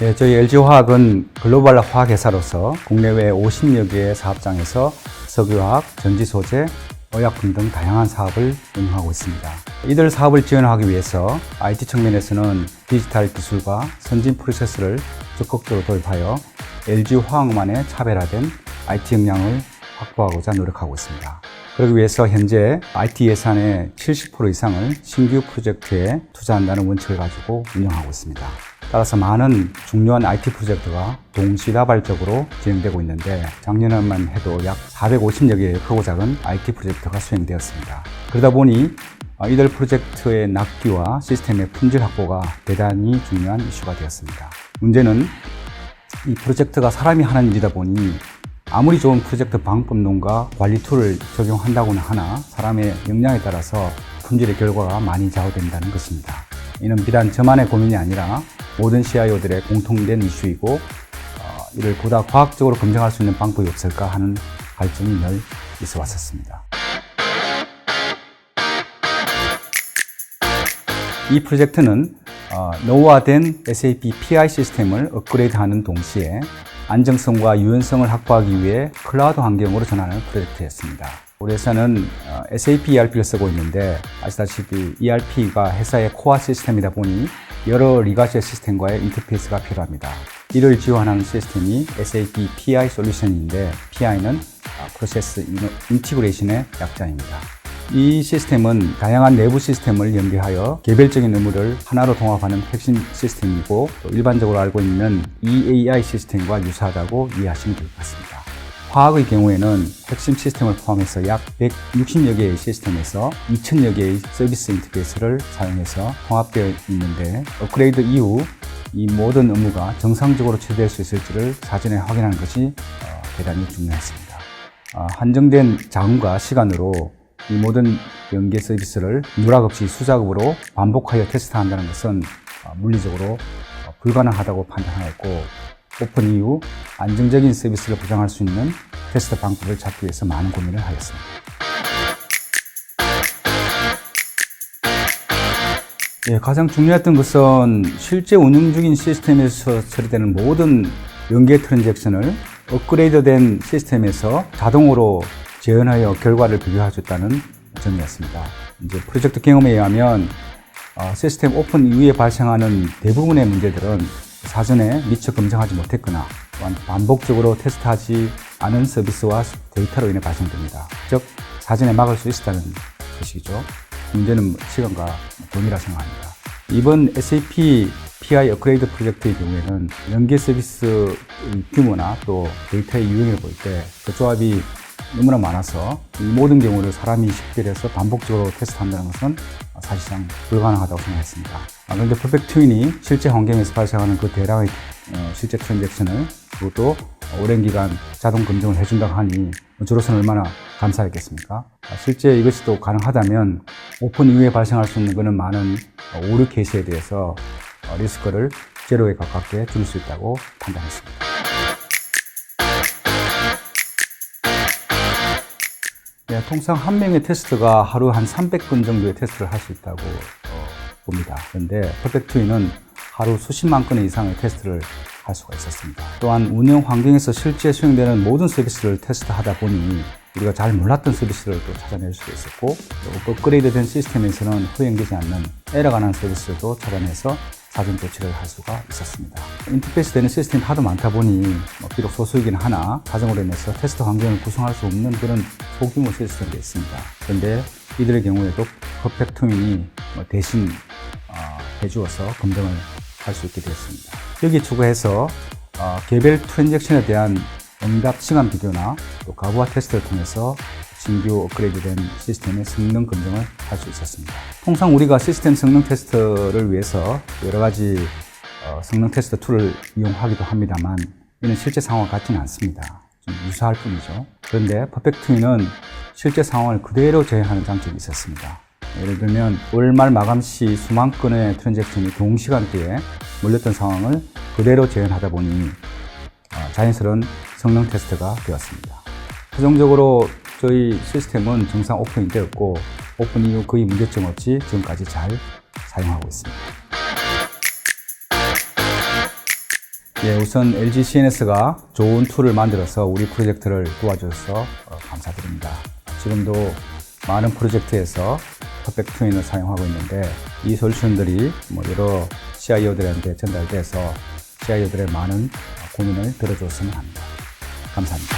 예, 저희 LG화학은 글로벌 화학회사로서 국내외 50여 개의 사업장에서 석유화학, 전지소재, 의약품 등 다양한 사업을 운영하고 있습니다. 이들 사업을 지원하기 위해서 IT 측면에서는 디지털 기술과 선진 프로세스를 적극적으로 도입하여 LG화학만의 차별화된 IT 역량을 확보하고자 노력하고 있습니다. 그러기 위해서 현재 IT 예산의 70% 이상을 신규 프로젝트에 투자한다는 원칙을 가지고 운영하고 있습니다. 따라서 많은 중요한 IT 프로젝트가 동시다발적으로 진행되고 있는데 작년에만 해도 약 450여 개의 크고 작은 IT 프로젝트가 수행되었습니다. 그러다 보니 이들 프로젝트의 납기와 시스템의 품질 확보가 대단히 중요한 이슈가 되었습니다. 문제는 이 프로젝트가 사람이 하는 일이다 보니 아무리 좋은 프로젝트 방법론과 관리 툴을 적용한다고는 하나 사람의 역량에 따라서 품질의 결과가 많이 좌우된다는 것입니다. 이는 비단 저만의 고민이 아니라 모든 CIO들의 공통된 이슈이고 이를 보다 과학적으로 검증할 수 있는 방법이 없을까 하는 갈증이 늘 있어 왔었습니다. 이 프로젝트는 노후화된 SAP PI 시스템을 업그레이드하는 동시에 안정성과 유연성을 확보하기 위해 클라우드 환경으로 전환하는 프로젝트였습니다. 우리 회사는 SAP ERP를 쓰고 있는데 아시다시피 ERP가 회사의 코어 시스템이다 보니 여러 리가시 시스템과의 인터페이스가 필요합니다. 이를 지원하는 시스템이 SAP PI 솔루션인데 PI는 프로세스 인티그레이션의 약자입니다. 이 시스템은 다양한 내부 시스템을 연계하여 개별적인 의무를 하나로 통합하는 핵심 시스템이고 또 일반적으로 알고 있는 EAI 시스템과 유사하다고 이해하시면 될 것 같습니다. 화학의 경우에는 핵심 시스템을 포함해서 약 160여 개의 시스템에서 2000여 개의 서비스 인터페이스를 사용해서 통합되어 있는데 업그레이드 이후 이 모든 업무가 정상적으로 처리될 수 있을지를 사전에 확인하는 것이 대단히 중요했습니다. 한정된 자금과 시간으로 이 모든 연계 서비스를 누락 없이 수작업으로 반복하여 테스트한다는 것은 물리적으로 불가능하다고 판단하였고 오픈 이후 안정적인 서비스를 보장할 수 있는 테스트 방법을 찾기 위해서 많은 고민을 하였습니다. 가장 중요했던 것은 실제 운영 중인 시스템에서 처리되는 모든 연계 트랜잭션을 업그레이드된 시스템에서 자동으로 재현하여 결과를 비교해줬다는 점이었습니다. 이제 프로젝트 경험에 의하면 시스템 오픈 이후에 발생하는 대부분의 문제들은 사전에 미처 검증하지 못했거나 또한 반복적으로 테스트하지 않은 서비스와 데이터로 인해 발생됩니다. 즉 사전에 막을 수 있었다는 것이죠. 문제는 시간과 돈이라 생각합니다. 이번 SAP PI 업그레이드 프로젝트의 경우에는 연계 서비스 규모나 또 데이터의 유형을 볼 때 그 조합이 너무나 많아서 이 모든 경우를 사람이 식별해서 반복적으로 테스트한다는 것은 사실상 불가능하다고 생각했습니다. 그런데 퍼펙트 트윈이 실제 환경에서 발생하는 그 대량의 실제 트랜잭션을 그것도 오랜 기간 자동 검증을 해준다고 하니 저로서는 얼마나 감사했겠습니까? 실제 이것이 또 가능하다면 오픈 이후에 발생할 수 있는 그런 많은 오류 케이스에 대해서 리스크를 제로에 가깝게 줄일 수 있다고 판단했습니다. 통상 한 명의 테스트가 하루 한 300건 정도의 테스트를 할 수 있다고 봅니다. 그런데 퍼펙트 트윈은 하루 수십만 건의 이상의 테스트를 할 수가 있었습니다. 또한 운영 환경에서 실제 수행되는 모든 서비스를 테스트하다 보니 우리가 잘 몰랐던 서비스를 또 찾아낼 수도 있었고 또 업그레이드된 시스템에서는 허용되지 않는 에러가 난 서비스도 찾아내서 사전 조치를 할 수가 있었습니다. 인터페이스 되는 시스템이 하도 많다 보니 비록 소수이긴 하나 사정으로 인해서 테스트 환경을 구성할 수 없는 그런 소규모 시스템이 있습니다. 그런데 이들의 경우에도 퍼펙트 트윈이 대신 해주어서 검증을 할 수 있게 되었습니다. 여기에 추가해서 개별 트랜잭션에 대한 응답 시간 비교나 또 가부화 테스트를 통해서 신규 업그레이드된 시스템의 성능 검증을 할 수 있었습니다. 통상 우리가 시스템 성능 테스트를 위해서 여러 가지 성능 테스트 툴을 이용하기도 합니다만 이는 실제 상황과 같지는 않습니다. 좀 유사할 뿐이죠. 그런데 퍼펙트 트윈은 실제 상황을 그대로 재현하는 장점이 있었습니다. 예를 들면 월말 마감 시 수만 건의 트랜잭션이 동시간대에 몰렸던 상황을 그대로 재현하다 보니 자연스러운 성능 테스트가 되었습니다. 최종적으로 저희 시스템은 정상 오픈이 되었고 오픈 이후 거의 문제점 없이 지금까지 잘 사용하고 있습니다. 우선 LG CNS가 좋은 툴을 만들어서 우리 프로젝트를 도와줘서 감사드립니다. 지금도 많은 프로젝트에서 퍼펙트 트윈을 사용하고 있는데 이 솔루션들이 여러 CIO들한테 전달돼서 CIO들의 많은 고민을 들어줬으면 합니다. 감사합니다.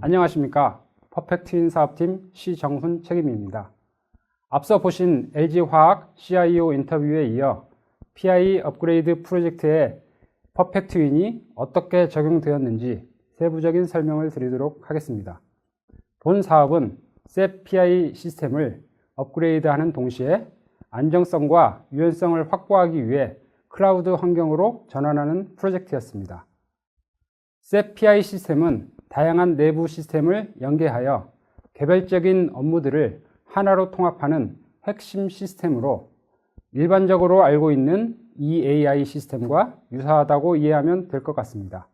안녕하십니까. 퍼펙트트윈 사업팀 시정훈 책임입니다. 앞서 보신 LG화학 CIO 인터뷰에 이어 PI 업그레이드 프로젝트에 퍼펙트트윈이 어떻게 적용되었는지 세부적인 설명을 드리도록 하겠습니다. 본 사업은 SAP PI 시스템을 업그레이드하는 동시에 안정성과 유연성을 확보하기 위해 클라우드 환경으로 전환하는 프로젝트였습니다. SAP PI 시스템은 다양한 내부 시스템을 연계하여 개별적인 업무들을 하나로 통합하는 핵심 시스템으로 일반적으로 알고 있는 EAI 시스템과 유사하다고 이해하면 될 것 같습니다.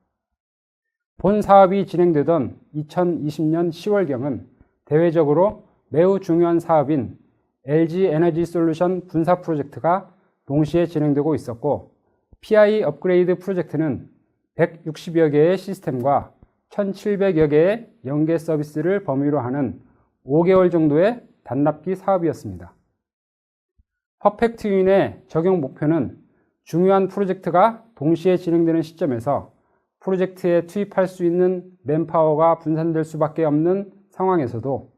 본 사업이 진행되던 2020년 10월경은 대외적으로 매우 중요한 사업인 LG 에너지 솔루션 분사 프로젝트가 동시에 진행되고 있었고, PI 업그레이드 프로젝트는 160여 개의 시스템과 1,700여 개의 연계 서비스를 범위로 하는 5개월 정도의 단납기 사업이었습니다. 퍼펙트트윈의 적용 목표는 중요한 프로젝트가 동시에 진행되는 시점에서 프로젝트에 투입할 수 있는 맨파워가 분산될 수밖에 없는 상황에서도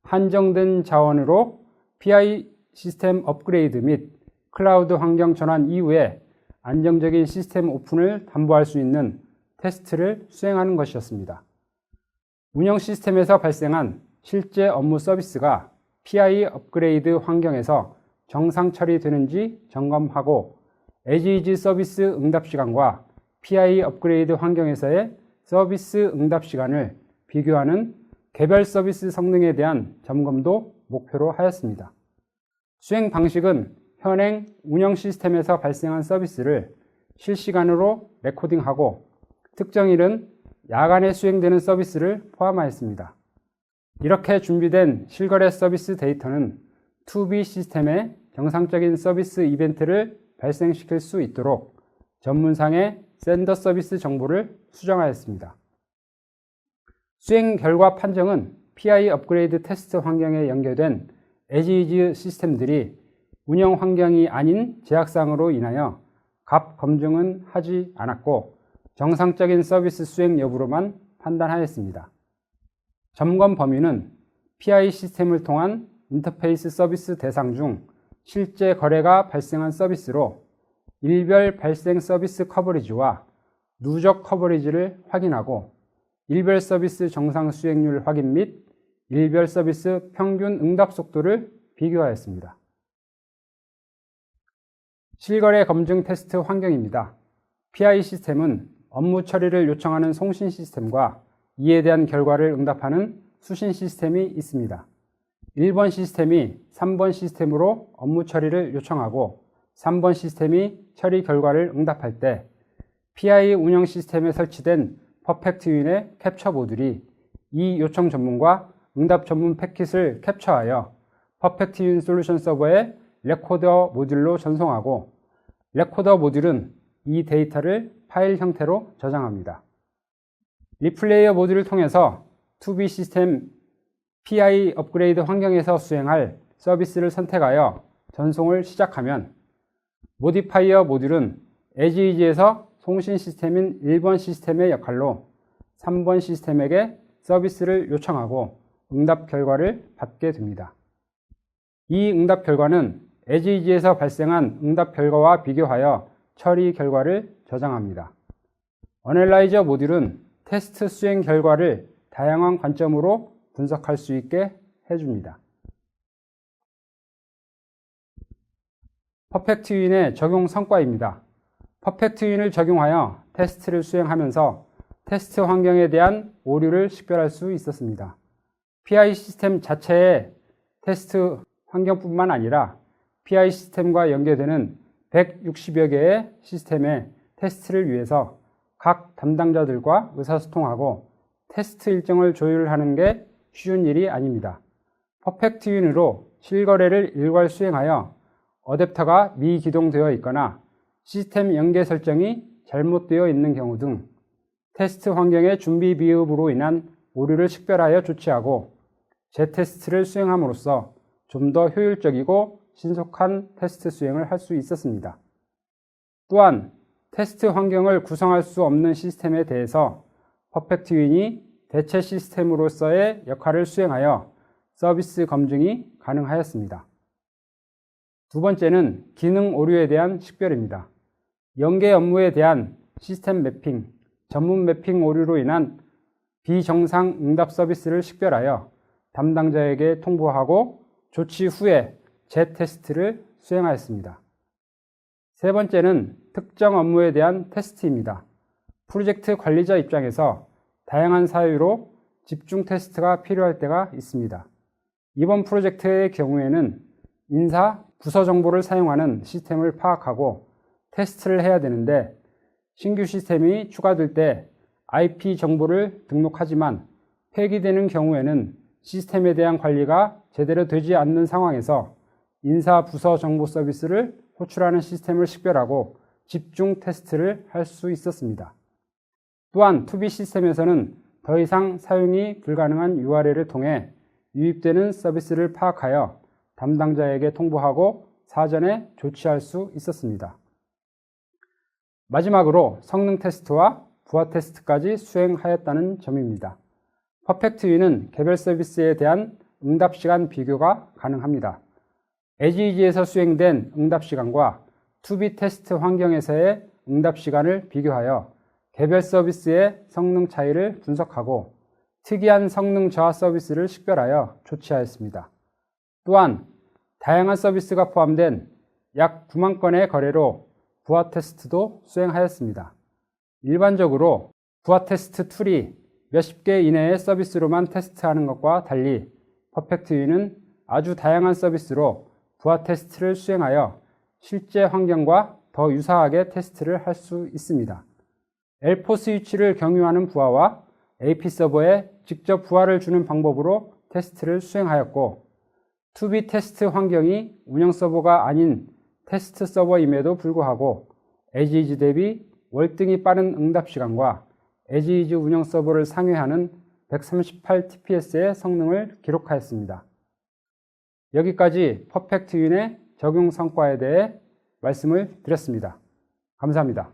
한정된 자원으로 PI 시스템 업그레이드 및 클라우드 환경 전환 이후에 안정적인 시스템 오픈을 담보할 수 있는 테스트를 수행하는 것이었습니다. 운영 시스템에서 발생한 실제 업무 서비스가 PI 업그레이드 환경에서 정상 처리되는지 점검하고 as-is 서비스 응답 시간과 PI 업그레이드 환경에서의 서비스 응답 시간을 비교하는 개별 서비스 성능에 대한 점검도 목표로 하였습니다. 수행 방식은 현행 운영 시스템에서 발생한 서비스를 실시간으로 레코딩하고 특정일은 야간에 수행되는 서비스를 포함하였습니다. 이렇게 준비된 실거래 서비스 데이터는 2B 시스템에 정상적인 서비스 이벤트를 발생시킬 수 있도록 전문상의 샌더 서비스 정보를 수정하였습니다. 수행 결과 판정은 PI 업그레이드 테스트 환경에 연결된 as-is 시스템들이 운영 환경이 아닌 제약사항으로 인하여 값 검증은 하지 않았고 정상적인 서비스 수행 여부로만 판단하였습니다. 점검 범위는 PI 시스템을 통한 인터페이스 서비스 대상 중 실제 거래가 발생한 서비스로 일별 발생 서비스 커버리지와 누적 커버리지를 확인하고 일별 서비스 정상 수행률 확인 및 일별 서비스 평균 응답 속도를 비교하였습니다. 실거래 검증 테스트 환경입니다. PI 시스템은 업무 처리를 요청하는 송신 시스템과 이에 대한 결과를 응답하는 수신 시스템이 있습니다. 1번 시스템이 3번 시스템으로 업무 처리를 요청하고 3번 시스템이 처리 결과를 응답할 때 PI 운영 시스템에 설치된 퍼펙트트윈의 캡처 모듈이 이 요청 전문과 응답 전문 패킷을 캡처하여 퍼펙트트윈 솔루션 서버에 레코더 모듈로 전송하고 레코더 모듈은 이 데이터를 파일 형태로 저장합니다. 리플레이어 모듈을 통해서 2B 시스템 PI 업그레이드 환경에서 수행할 서비스를 선택하여 전송을 시작하면 모디파이어 모듈은 as-is에서 송신 시스템인 1번 시스템의 역할로 3번 시스템에게 서비스를 요청하고 응답 결과를 받게 됩니다. 이 응답 결과는 as-is에서 발생한 응답 결과와 비교하여 처리 결과를 저장합니다. 어널라이저 모듈은 테스트 수행 결과를 다양한 관점으로 분석할 수 있게 해줍니다. 퍼펙트트윈의 적용 성과입니다. 퍼펙트트윈을 적용하여 테스트를 수행하면서 테스트 환경에 대한 오류를 식별할 수 있었습니다. PI 시스템 자체의 테스트 환경뿐만 아니라 PI 시스템과 연계되는 160여 개의 시스템의 테스트를 위해서 각 담당자들과 의사소통하고 테스트 일정을 조율하는 게 쉬운 일이 아닙니다. 퍼펙트윈으로 실거래를 일괄 수행하여 어댑터가 미기동되어 있거나 시스템 연계 설정이 잘못되어 있는 경우 등 테스트 환경의 준비 미흡으로 인한 오류를 식별하여 조치하고 재테스트를 수행함으로써 좀 더 효율적이고 신속한 테스트 수행을 할 수 있었습니다. 또한 테스트 환경을 구성할 수 없는 시스템에 대해서 퍼펙트윈이 대체 시스템으로서의 역할을 수행하여 서비스 검증이 가능하였습니다. 두 번째는 기능 오류에 대한 식별입니다. 연계 업무에 대한 시스템 매핑, 전문 매핑 오류로 인한 비정상 응답 서비스를 식별하여 담당자에게 통보하고 조치 후에 재테스트를 수행하였습니다. 세 번째는 특정 업무에 대한 테스트입니다. 프로젝트 관리자 입장에서 다양한 사유로 집중 테스트가 필요할 때가 있습니다. 이번 프로젝트의 경우에는 인사, 부서 정보를 사용하는 시스템을 파악하고 테스트를 해야 되는데 신규 시스템이 추가될 때 IP 정보를 등록하지만 폐기되는 경우에는 시스템에 대한 관리가 제대로 되지 않는 상황에서 인사, 부서 정보 서비스를 호출하는 시스템을 식별하고 집중 테스트를 할 수 있었습니다. 또한 2B 시스템에서는 더 이상 사용이 불가능한 URL을 통해 유입되는 서비스를 파악하여 담당자에게 통보하고 사전에 조치할 수 있었습니다. 마지막으로 성능 테스트와 부하 테스트까지 수행하였다는 점입니다. 퍼펙트윈은 개별 서비스에 대한 응답 시간 비교가 가능합니다. 에지이지에서 수행된 응답 시간과 2B 테스트 환경에서의 응답 시간을 비교하여 개별 서비스의 성능 차이를 분석하고 특이한 성능 저하 서비스를 식별하여 조치하였습니다. 또한 다양한 서비스가 포함된 약 9만 건의 거래로 부하 테스트도 수행하였습니다. 일반적으로 부하 테스트 툴이 몇십 개 이내의 서비스로만 테스트하는 것과 달리 퍼펙트윈은 아주 다양한 서비스로 부하 테스트를 수행하여 실제 환경과 더 유사하게 테스트를 할 수 있습니다. L4 스위치를 경유하는 부하와 AP 서버에 직접 부하를 주는 방법으로 테스트를 수행하였고 2B 테스트 환경이 운영 서버가 아닌 테스트 서버임에도 불구하고 에지이지 대비 월등히 빠른 응답 시간과 에지이지 운영 서버를 상회하는 138TPS의 성능을 기록하였습니다. 여기까지 퍼펙트윈의 적용 성과에 대해 말씀을 드렸습니다. 감사합니다.